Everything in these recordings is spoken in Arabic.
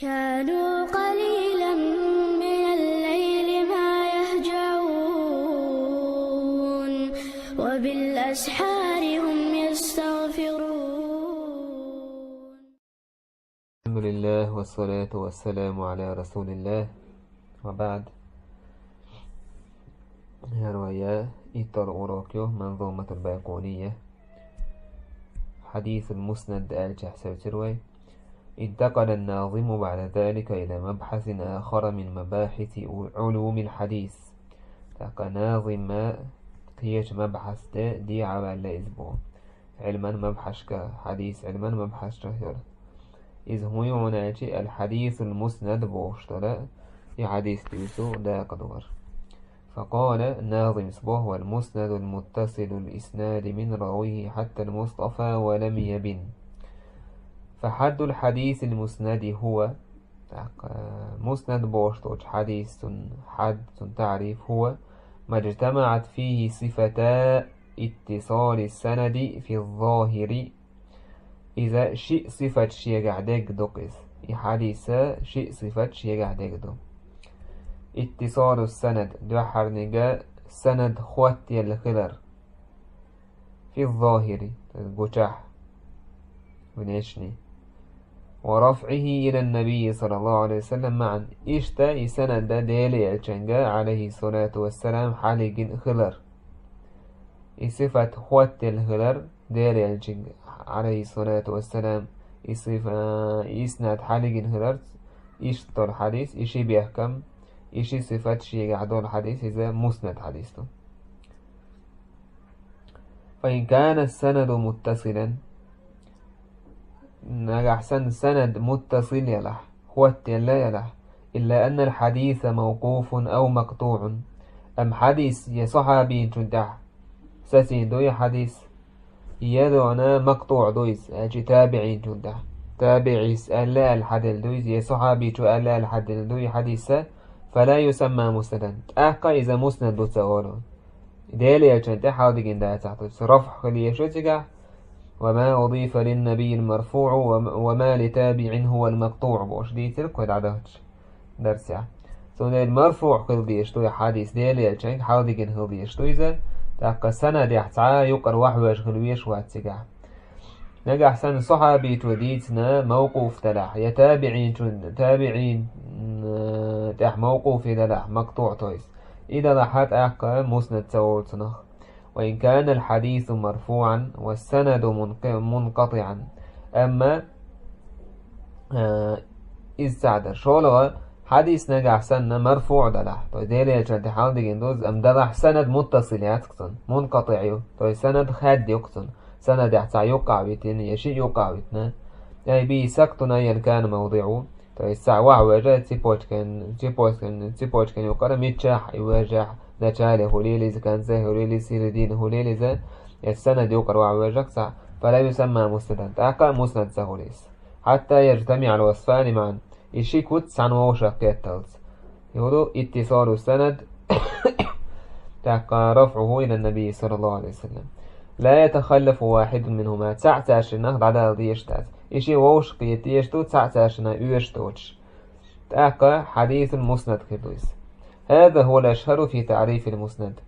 كانوا قليلا من الليل ما يهجعون وبالأسحار هم يستغفرون. الحمد لله والصلاة والسلام على رسول الله وبعد. رواية إيتر أوروكيو منظومة الباقونية حديث المسند آل تروي. انتقل الناظم بعد ذلك إلى مبحث آخر من مباحث علوم الحديث. ناظم ما قيش مبحث دي على أسبوع علما مبحث كحديث علما مبحث كهير إذ هو يعناتي الحديث المسند بوشترى في حديث تيسو لا قدور. فقال الناظم صبوه والمسند المتصل الإسناد من راويه حتى المصطفى ولم يبن. فحد الحديث المسند هو مسند بوشتوش حديث حد تعريف هو ما اجتمعت فيه صفتا اتصال السند في الظاهر. إذا شيء صفة شيء قاعدك دوقس حديثة شيء صفة شيء قاعدك دو. اتصال السند دو حرنجا سند خواتي الخلر في الظاهر قشح ونشني ورفعه إلى النبي صلى الله عليه وسلم معا إشتا سند ديلي الشنجا عليه الصلاة والسلام حالق خلر صفة خواتي الخلر ديلي الشنجا عليه الصلاة والسلام إسناد حالق خلر إشتا الحديث إشي بيحكم إشي صفات شيء قاعدون الحديث إذا مسند حديثه. فإن كان السند متصلا أحسن سند متصل يلح خوات لا يلح إلا أن الحديث موقوف أو مقطوع. أم حديث يصحابي تنتح سسين دوي حديث يدعنا مقطوع دويس أجي تابعين تنتح تابعيس ألا الحدل دويس يصحابي تو ألا الحدل دوي حديثة فلا يسمى مسندا. أحقا إذا مسند بتسأولون ديلي أجنت حاضق إندا تحت رفع خليه شتك وما أضيف للنبي المرفوع وما لتابع هو المقطوع بوش دي تلك ودعدهش درس يعني سنة المرفوع خلدي يشتوي حديث ديلي أجنت حاضق إن خلدي يشتوي إذا تحقا سند يحتعا يقر وحوش خلويش واتسك نجح سن صحابي توديتنا موقوف تلاح يتابعين تابعين تح موقوف تلاح مقطوع تويس إذا لحت أحقا مسند تنخ. وإن كان الحديث مرفوعا والسند منقطعا أما إذ سعدر شولوا حديث نجح سن مرفوع دلح تو ديلي يجب حال ديجندوز أم دلح سند متصل يتقصن منقطع تو سند خاد يقصن سند يحتع يقع بيتين يشي يقع بيتنا يعني بي سكتنا يلكان موضعه تو الساعة وعوجة تيبوش كان يقرأ ميتشاح يواجه نتالي هوليلي إذا كان زي هوليلي سير دين هوليلي زي السند يقرأ وعوجة ساعة فلا يسمى مسندا تأقى مسند سهوليس حتى يجتمع الوصفان معا إشي كوتس عن ووشقية تلس يقولوا اتصال السند تأقى رفعه إلى النبي صلى الله عليه وسلم لا يتخلف واحد منهما تعتاشنا بعد ديشتات إشي ووشقية ديشتو تعتاشنا يشتوش تأقى حديث المسند كدويس. هذا هو الأشهر في تعريف المسند.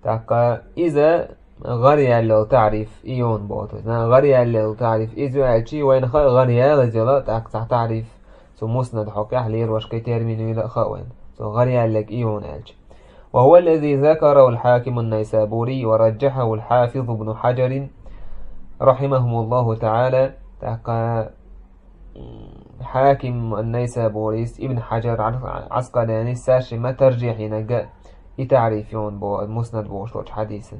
تأقى إذا غريا لو تعرف إيون بوتو غريا لو تعرف إذا ألشي وين غريا لزيلا تأقى تعرف سو مسند حقه لير وشكي ترمينو إلى خوين سو غريا لك إيون ألشي. وهو الذي ذكره الحاكم النيسابوري ورجحه الحافظ ابن حجر رحمهم الله تعالى. تأقى حاكم النيسابوري ابن حجر عسقلاني ساشي ما ترجيح ينقى يتعرفون بو المسند بوشتوش حديثا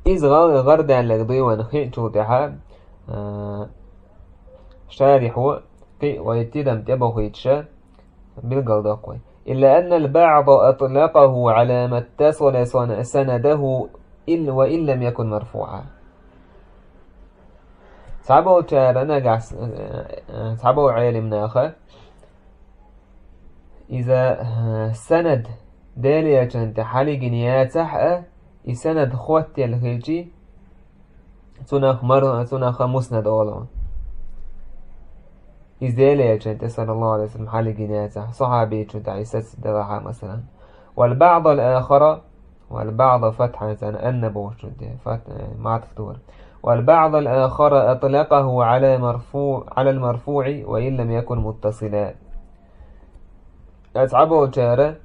إذ غرد عن لقضي ونخيط شوتها شارحه ويتدم تبه يتشا بالقلدقوي إلا أن البعض أطلقه على ما اتصل سنده وإن لم يكن مرفوعا. صعبوا تارنا صعبوا عالمنا أخا إذا سند دالية تحالي جنيات صح سند خواتي الخلجي تنخ مسند أولا إزالة جنت صلى الله عليه وسلم حال جنازة صحابي جنت عيسى دلها مثلا. والبعض الآخر والبعض فتحة النبو جنت ما تفتور. والبعض الآخر أطلقه على المرفوع وإن لم يكن متصلا. أصعبه جارة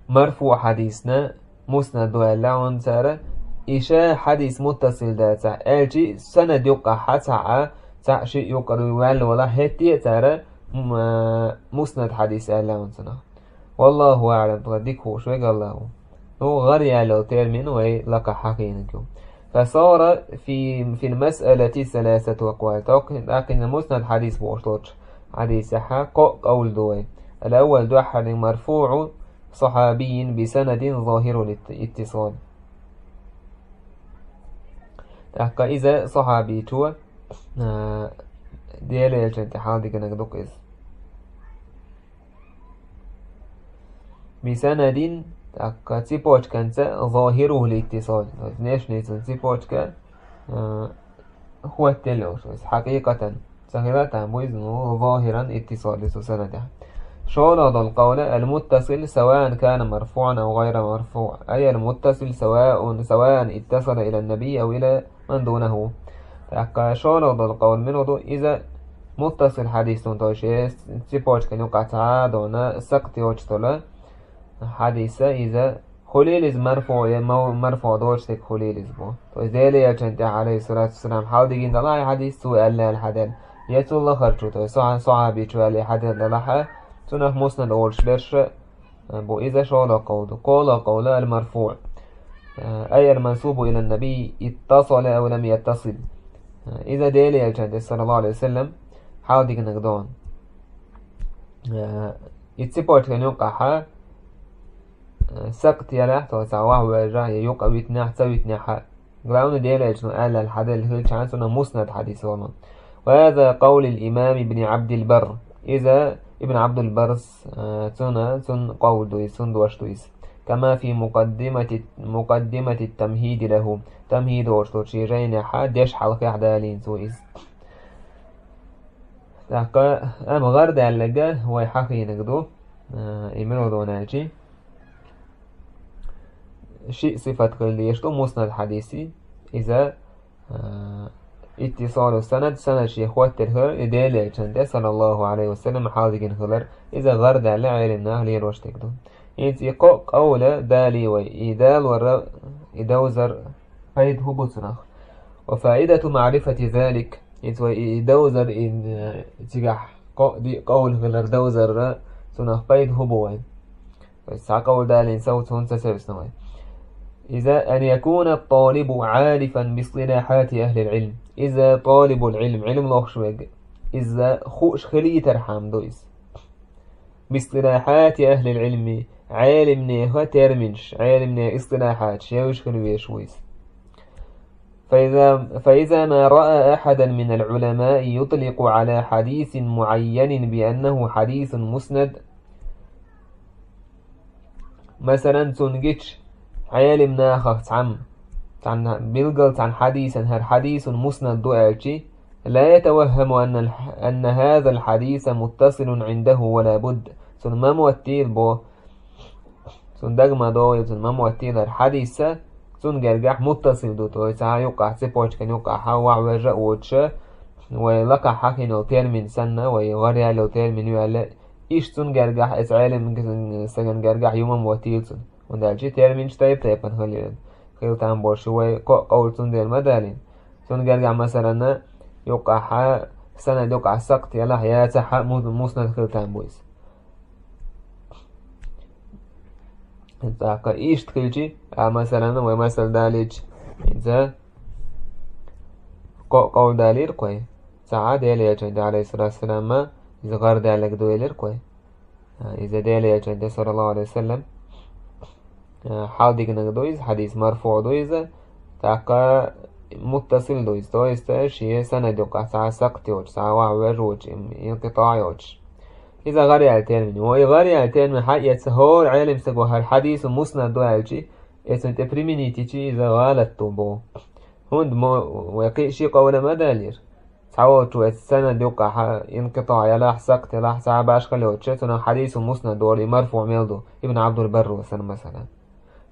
مرفوع حديثنا مسند اللعون تارة إشاء حديث متصل داتا أجي سند يقع حتى شيء يقع ولا هتي تارة مسند حديث اللعون سنة. والله أعلم تغديك هو شوي الله هو غير لو ترمين ويلك حقينك. فصار في المسألة 3 أقوال. لكن مسند حديث بوشلوش حديث حق قول دوي. الأول دو حد مرفوع صحابي بسند ظاهر الاتصال. إذا صحابي تو ديال الجنت حال دي كنك دوك إز بسند تيبوش كانت ظاهره الاتصال. نيش نيتن تيبوش كان هو التلوش حقيقة سهلة بوزنه ظاهرا اتصال سندها. شرط القول المتصل سواء كان مرفوعا أو غير مرفوع. أي المتصل سواء اتصل إلى النبي أو إلى من دونه. شرط القول منه إذا متصل حديث توشيس تيبوش كان يقع تعادونا سقط يوشتولا حديثة إذا خليل مرفوع دوشتك خليل بو. وإذا يجنت عليه الصلاة والسلام حاول ديجين دلاء حديث سوء الله الحدث يتو الله خرجوته صعبي شوالي حدث دلاء تنه مسند أولش برش بو إذا شولا قول المرفوع أي المنسوب إلى النبي اتصل أو لم يتصل. إذا ديلي الجند صلى الله عليه وسلم حاول ديك نقدون يتسيبوت كان يوقع سقط يلا توسعوه وجاه يوقع ويتناح تسويتناح قلعون ديلي الجند قال الحدث اللي كان سنة مسند حديث والله. وهذا قول الإمام ابن عبد البر. إذا ابن عبد البر سن قول دويس سن دوش دويس كما في مقدمة التمهيد له تمهيد وشتو شيرين حد ديش حلقة عدالين سويس. أم غرد اللقاء هو يحقي نقدو إيمنو دوناجي شيء صفة قليشتو مسند حديثي. إذا اتصال سند شيخ واترهر إدالة جنده صلى الله عليه وسلم حاضقين خلر. إذا غرد على علمنا لين وشتكدو إنتي قولة دالي وإدال إدوزر فايد هبوتناخ. وفائدة معرفة ذلك إنتي إدوزر إن تجح قول خلر دوزر سناخ فايد هبوين بس قول دالي سوت هون سسبسنوين. إذا أن يكون الطالب عارفا باصطلاحات أهل العلم. إذا طالب العلم علم لوخشوج إذا خوش خلي ترحم دويس باصطلاحات أهل العلم عالم نه ترمنش عالم نه اصطلاحات شيوش خلويش ويس. فإذا ما رأى أحدا من العلماء يطلق على حديث معين بأنه حديث مسند مثلا تنجتش عالم ناخت عن بيلقلت عن حديثا هر حديث مسند دوالشي لا يتوهم أن هذا الحديث متصل عنده ولا بد. سن ما موتيل بو سن دقما دو سن ما موتيل الحديث سن جرجح متصل دو تو يقع سيبوش كان يقع حوا وجا وتش ولقى حكي لو تيرمين سنة ويغري لو تيرمين يلا إيش سن جرجح إسعالم سن جرجح يوم موتيل سن وندالشي تيرمين شتايب تيبن خليل خيلتان بوشوي قول سندير مدالين سن جرجع مثلا يقع سنة يقع سقط يلا حياته مسند خيلتان بويس. انت ايش تخيلشي مثلا ومثل داليج إذا قول دالير كوي ساعة دالي يجند عليه الصلاة والسلام إذا غير دالك دويلر كوي إذا دالي يجند صلى الله عليه وسلم حاضق نقدويز حديث مرفوع دويز تاقا متصل دويز شيء سند يقع ساعة سقط يوج ساعة وعوج وج انقطاع يوج. إذا غير يعتين منه وغير يعتين من حق يتسهول علم سقوها الحديث مسند دوالشي اسم تبريمينيتي إذا غالت بو هند مو ويقي شي قول ما دالير تعود السند يوقع انقطاع يلاح سقط يلاح ساعة باش خليه تشتنا حديث مسند دوري مرفوع ميلدو ابن عبد البر وسن مثلا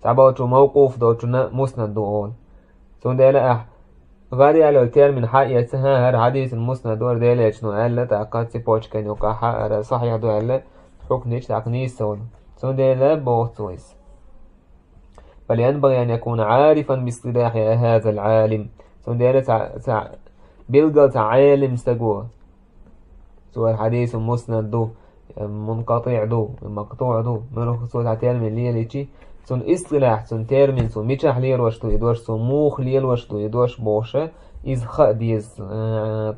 تعود موقوف دوتنا مسند دول سون ديلا غادي على التير من حق سهر حديث المسند دور ديلا يشنو قال تعقد سيبوش كان يوقع حق صحيح دو قال حكنيش تعقنيش سون ديلا بوتويس بل ينبغي أن يكون عارفا باصطلاح هذا العالم سون ديلا بيلقى عالم استجوه سواء حديث مسند دو منقطع دو مقطوع دو منو سواء تعتير من ليه ليشي سون اصطلاح سون تيرمين سون ميتشح لير وشتو يدوش سون موخ لير وشتو يدوش بوشة إذ خأديز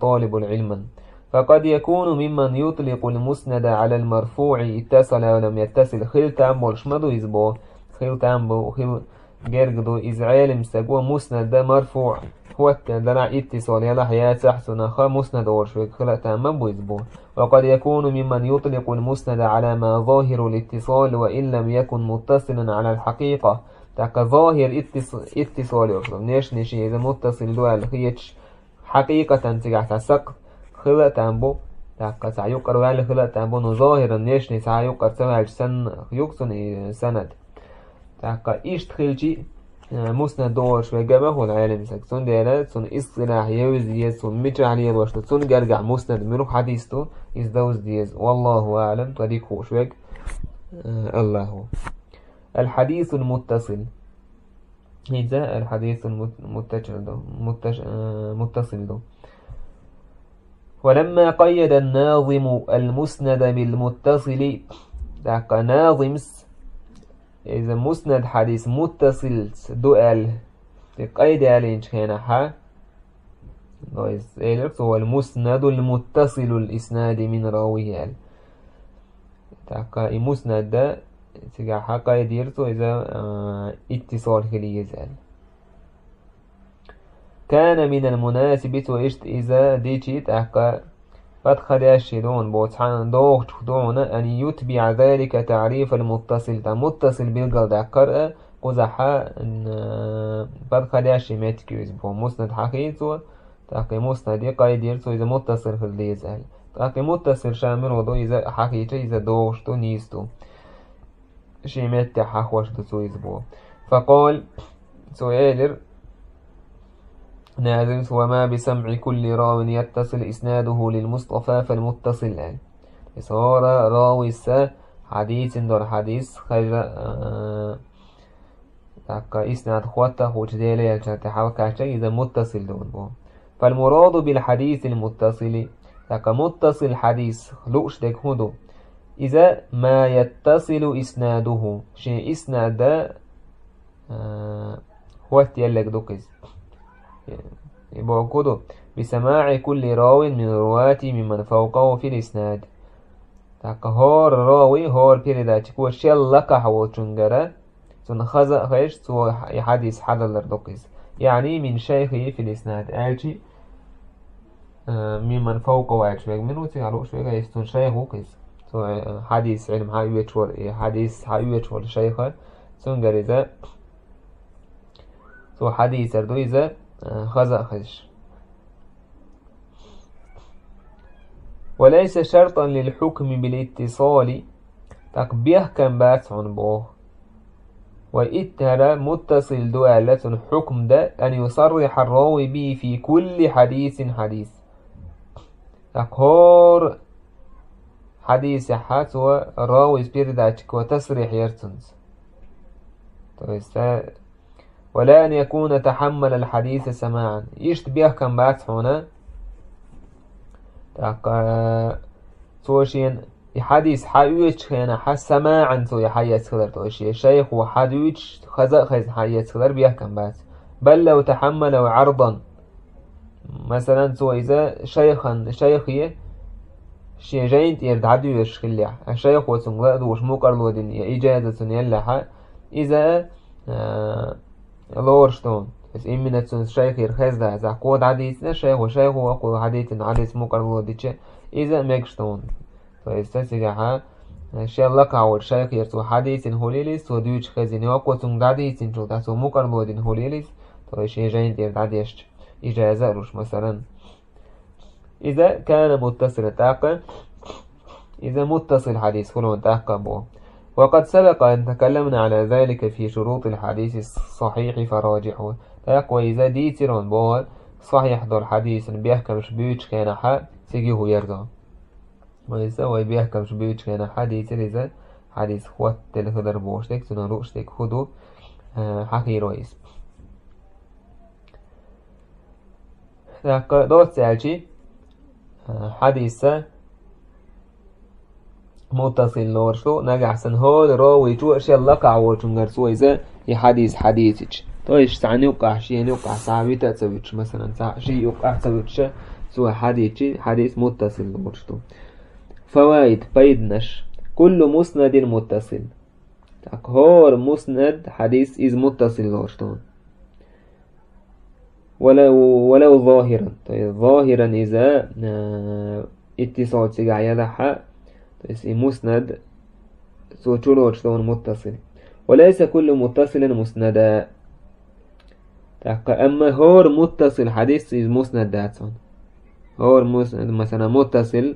طالب العلم فقد يكون ممن يطلق المسند على المرفوع اتصل ولم يتصل خيل تامبو شمدو يزبو خيل تامبو خيل جرجدو إذ عالم سجوا مسند ده مرفوع هو دلع اتصال يلا حياة سحسن خا مسند ورشوك خلق تامن بويزبو وقد يكون ممن يطلق المسند على ما ظاهر الاتصال وإن لم يكن متصلا على الحقيقة تاك ظاهر اتصال يرسل نيش نشي إذا متصل دوال خيتش حقيقة تجع سقط خلق تامبو تاك سعيقر وعلى خلق تامبو نظاهرا نيش نسعيقر سوال سن يقصن سند تاك إيش تخلجي مسند دور شوي جابه هو العالم سكسون ديالات سون اصطلاح يوز ديز سون ميتر عليه واشتو سون جرجع مسند منو حديثه يزدوز ديز والله أعلم طريق هو شوي الله هو الحديث المتصل إذا الحديث متصل دو ولما قيد الناظم المسند بالمتصل ذاك ناظمس إذا مسند حديث متصل دؤل قيد عليه هنا ها هو المسند المتصل الإسناد من راويه تاكا مسند ده تجا حقا يديرتو إذا اتصال خلي يزال كان من المناسب تويشت إذا ديتي تاكا فدخل يشهدون بوتحان دوغ تخدون أن يتبع ذلك تعريف المتصل تا متصل بالقل دا قرأ قزحا فدخل يشهمتك يزبو مسند حقيقة تاقي مسند قايد يرسو إذا متصل في اللي يزال تاقي متصل شامل وضو إذا حقيقة إذا دوغشتو نيستو شيمت حقوشتو سو يزبو فقال سويلر نازل وما بسمع كل راو يتصل إسناده للمصطفى فالمتصل الآن صار راوي السا حديث دور حديث خير تاكا إسناد خواته وجديلة يلجات حوكاشا إذا متصل دون بو فالمراد بالحديث المتصل تاكا متصل حديث لؤش ديك هدو إذا ما يتصل إسناده شيء إسناد هو يلك دوكز يبقى كده بسماع كل راو من رواتي ممن فوقه في الإسناد تاك هور راوي هور بيرداتك وشيل لك حو تشنجرة سن خزا خيش سو حديث حدل لردوكيز يعني من شيخه في الإسناد ألشي ممن فوقه ألشي منو تعلق شوية يستون شيخه كيز سو حديث علم حيوتشور حديث حيوتشور شيخه سنجرة سو حديث أردو إذا خزا خش وليس شرطا للحكم بالاتصال تقبيه كان بات عن بوه وإتر متصل دولة حكم ده أن يصرح الراوي به في كل حديث تقهور حديث حات وراوي سبيرداتك وتصريح يرتنز ولا أن يكون تحمل الحديث سماعا يشتبه كان بات هنا تاقا توشين حديث حيوش هنا حس سماعا تو يحيى خضر توشي شيخ وحديث خزا خز حيى خضر بيه كان بات بل لو تحمل عرضا مثلا تو إذا شيخي شي جاين يرد عدوش خليع الشيخ وسنغاد وش مقرلو دين إجازة يلحا إذا لورشتون بس إمنا الشيخ يرخز ده إذا قود حديثنا شيخ وشيخ وقود حديث مقرلو ديتش إذا ميكشتون فإستسيقها شيء لك عور شيخ يرسو حديث هوليليس ودوش خزيني وقود سنغ حديث شو تحسو مقرلو دين هوليليس فإشي جاين يرد عديش إجازة روش مثلا إذا كان متصل تاقا إذا متصل حديث فلون تاقا بو. وقد سبق أن تكلمنا على ذلك في شروط الحديث الصحيح فراجعه تاقا إذا ديترون بو صحيح دول حديث بيحكم شبيوش كان حا سيجيه يرجع وإذا بيحكم شبيوش كان حا ديتر إذا حديث خوات تلخدر بوشتك تنروشتك خدو حقي رئيس تاقا دوت سالشي حديث متصل لورشو نجح سنهول راوي جو أشياء لقع وشنجر سوى إذا حديث حديثك تويش سعني يقع شيء يقع صعبي تسويش مثلا شيء يقع تسويش سوى حديث متصل لورشو. فوائد بيدنش كل مسند متصل هور مسند حديث إذ متصل لورشو ولو ظاهرا طيب ظاهرا إذا اتصال سجع يلحق مسند سوچلو شلون متصل وليس كل متصل مسندا أما هور متصل حديث مسند داتون هور مسند مثلا متصل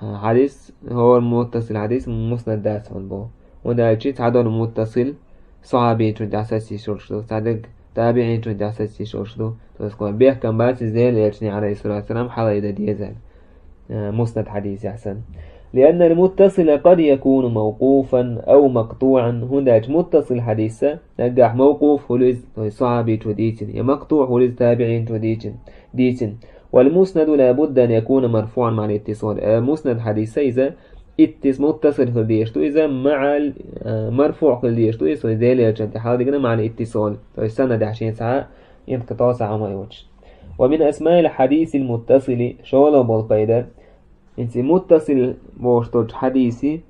حديث هور متصل حديث مسند داتون بو وده شيء تعدل متصل صحابي ترجع ساسي شرشلو صادق تابعين ترجع ساسي شرشلو تذكر بيحكم بس زي اللي عليه الصلاة والسلام حلا إذا ديزال مسند حديث أحسن لأن المتصل قد يكون موقوفا أو مقطوعا هناك متصل حديث نجح موقوف هلز صحابي توديتن يا مقطوع هلز تابعين توديتن والمسند لابد أن يكون مرفوعا مع الاتصال مسند حديث إذا متصل خلديشتو إذا مع مرفوع خلديشتو إذا ذلك أنت حاضرنا مع الاتصال السند 20 ساعة ينقطع ساعة ما يوجد. ومن أسماء الحديث المتصل شغل بالقيدة انت متصل بوشتوج حديثي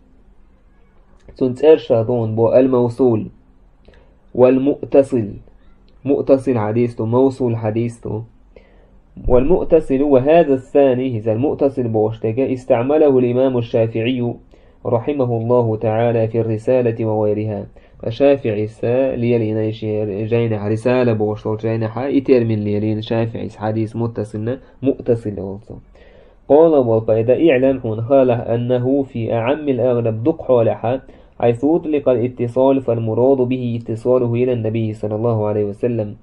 تنترشدون بو الموصول والمؤتصل مؤتصل حديثه موصول حديثه والمؤتصل وهذا الثاني إذا المؤتصل بوشتك استعمله الإمام الشافعي رحمه الله تعالى في الرسالة وغيرها الشافعي ليلين جينا رسالة بوشتوج جينا إتر من ليلين شافعي حديث مؤتصل also. قال والقيدة اعلم هون خاله أنه في أعم الأغلب دق حالها حيث أطلق الاتصال فالمراد به اتصاله إلى النبي صلى الله عليه وسلم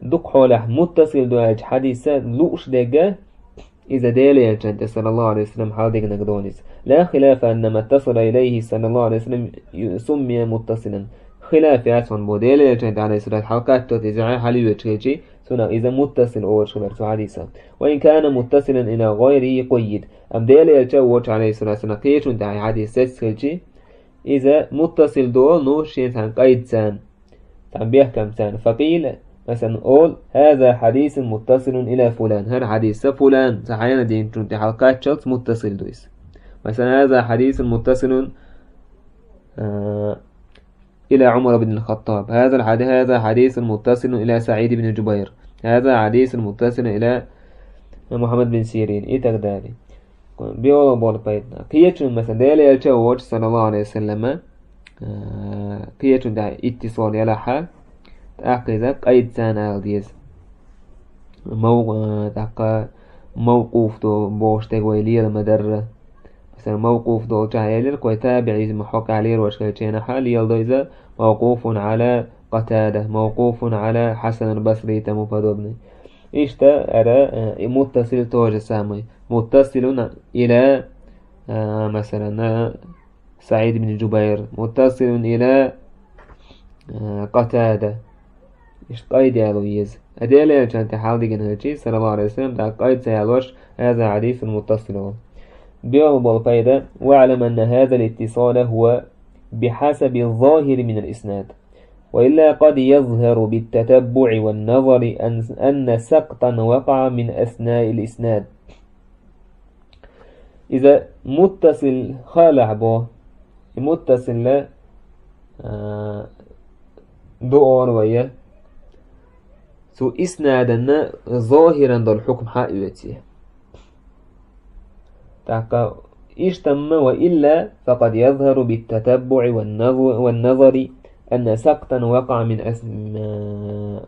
دق حاله متصل دواج حديثة لوش دقة إذا دالي جنت صلى الله عليه وسلم حاضق نقدونيس لا خلاف أن ما اتصل إليه صلى الله عليه وسلم سمي متصلا خلاف ياسون بوديل جنت عليه الصلاة حلقات تتزعى حليوة شيء سنة إذا متصل أو شبرت حديثا وإن كان متصلا إلى غيره قيد أم ديل يتجوج عليه الصلاة والسلام كيش ونتعي حديث سلسلجي إذا متصل دول نوشين عن قيد سان تعبيه كم سان فقيل مثلا قول هذا حديث متصل إلى فلان هذا حديث فلان صحيح دين تنتي حلقات شخص متصل دويس مثلا هذا حديث متصل إلى عمر بن الخطاب هذا حديث متصل إلى سعيد بن جبير هذا حديث متصل إلى محمد بن سيرين إتقداري بيولا بول بيتنا كيتشن مثلا ديالي يلتوج صلى الله عليه وسلم كيتشن دا اتصال يلحا تأقيذا قيد سانا ديز موقوف دو بوش تقويلي المدرة مثلا موقوف دو جاهلير كوي تابعي محوك عليه وشكلتين حال يلدو إذا موقوف على قتادة موقوف على حسن البصري تمفدوبني إيشتا أرى متصل توجه سامي متصل إلى مثلا سعيد بن جبير متصل إلى قتادة إيش قيد يالويز أديلي كانت حالي جنهجي صلى الله عليه وسلم دا قيد سيالوش هذا حديث متصل بيوم بالقيدة واعلم أن هذا الاتصال هو بحسب الظاهر من الإسناد وإلا قد يظهر بالتتبع والنظر أن سقطا وقع من أثناء الإسناد إذا متصل خالع به متصل دور ويا سو إسنادنا ظاهرا دو الحكم حائوتي تاكا إيش تم وإلا فقد يظهر بالتتبع والنظر أن سقطا وقع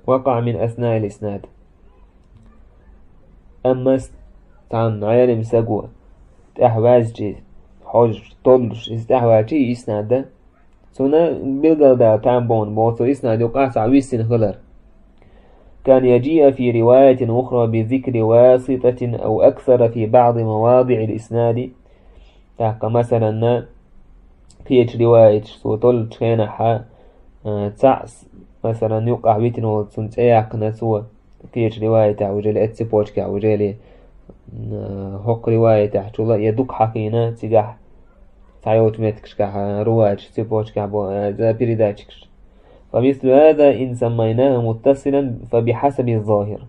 وقع من أثناء الإسناد. أما عن عالم سقوة تحواجي حج طلش استحواجي إسناد سنة بالقلدة تعبون بوصو إسناد يقع سعويسين خلر كان يجيء في رواية أخرى بذكر واسطة أو أكثر في بعض مواضع الإسناد تحق مثلا كيش رواية سوطل تخينحا تعس مثلا يقع بيتنو تنتعيق نسوة كيش رواية عوجل اتسبوشك عوجل هق رواية تحتولا يدوك حقينا تجاه تعيوت متكش كح رواج سبوشك ذا بريداتكش. فمثل هذا إن سميناه متصلا فبحسب الظاهر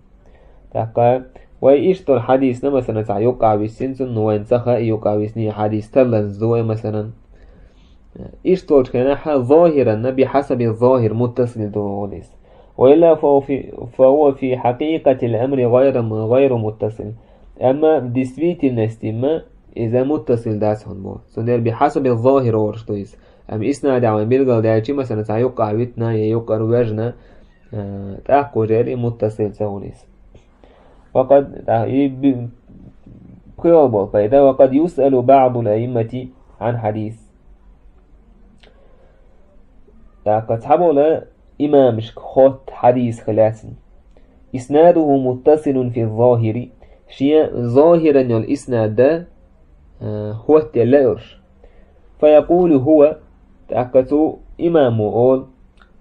تقع ويشتو الحديث مثلا تاع يقع بالسنسن وينسخ يقع بسني حديث تلزوه مثلا إشتو كناحا ظاهرا بحسب الظاهر متصل دوليس وإلا فهو في حقيقة الأمر غير متصل. أما ديسبيت النستيما إذا متصل داسهن بو سندير بحسب الظاهر ورشتويس أم إسنا دعوان بيلغل دايتي مثلا سيوقع بيتنا يوقع رواجنا تأكو جاري متصل سهوليس. وقد وقد يسأل بعض الأئمة عن حديث قد حبول إمامش خط حديث خلاسن إسناده متصل في الظاهر شيء ظاهرا الإسناد ده هو التلائرش فيقول هو تأكدوا إمام أول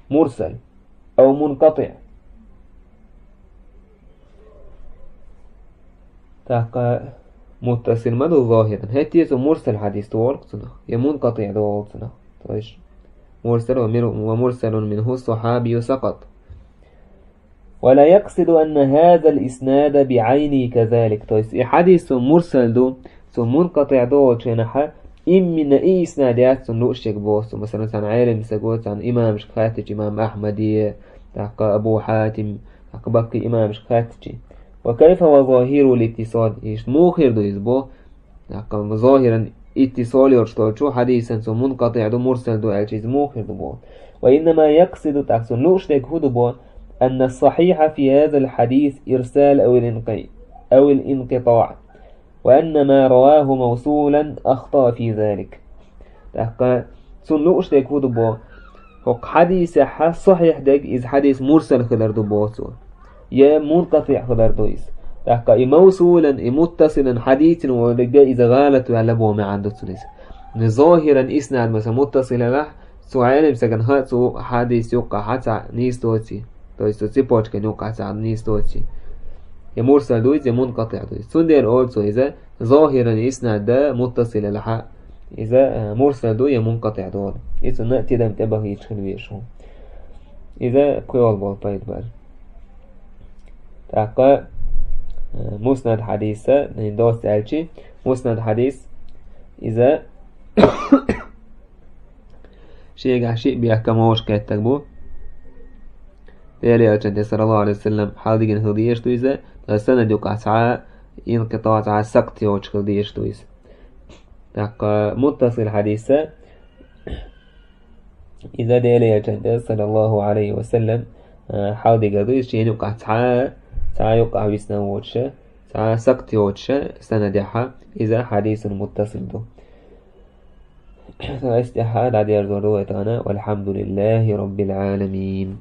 مرسل أو منقطع تأكد متصل مدو ظاهرا هاتي مرسل حديث تورقتنا يا منقطع دوالتنا طيش مرسل ومرسل منه الصحابي سقط ولا يقصد أن هذا الإسناد بعينه كذلك طيس حديث مرسل دو منقطع دو شنحا إم من أي إسنادات سنلوشك بوس مثلا عن عالم سقوت عن إمام شخاتج إمام أحمدي تحقى أبو حاتم تحقى بقي إمام شخاتج وكيف هو ظاهر الاتصال إيش موخر دو يزبو تحقى ظاهرا اتصال يرشتوشو حديثا منقطع دو مرسل دو الجيز موخر دو بو وإنما يقصد تحقى سنلوشك هدو بو أن الصحيح في هذا الحديث إرسال أو الانقطاع وأن ما رواه موصولا أخطأ في ذلك تحقى سنلوش ديك ودبو هق حديث صحيح ديك إذ حديث مرسل خلر دبو يا منقطع خلر دويس تحقى موصولا متصلا حديث ولقى إذا غالت وعلبوه ما عنده سنس ظاهرا إسناد مثلا متصلا له سوعين بسكن هاتو حديث يقع حتى نيس دوتي تويس تسيبوش كان يقع حتى نيس دوتي يا مرسل دويس يا منقطع دويس سندير أولسو إذا ظاهرا إسناد ده متصل لحق إذا مرسل دو يا منقطع دول إذا نأتي دم تبغي يدخل بيشهم إذا كوال بول بايد بار تاقا مسند حديثة دوست ألشي مسند حديث إذا شيء بيحكموش كاتك بو تالي أجل صلى الله عليه وسلم حالدين هديش دويزة السند يقع سعى انقطاع سعى سقط يوش هديش دويزة تاقا متصل حديثة إذا دالي أجل صلى الله عليه وسلم حالدين هديش شيء يقع سعى يقع بسنا ووتشة سعى سقط يوتشة سندحة إذا حديث متصل دو استحاد عدير ذروة والحمد لله رب العالمين.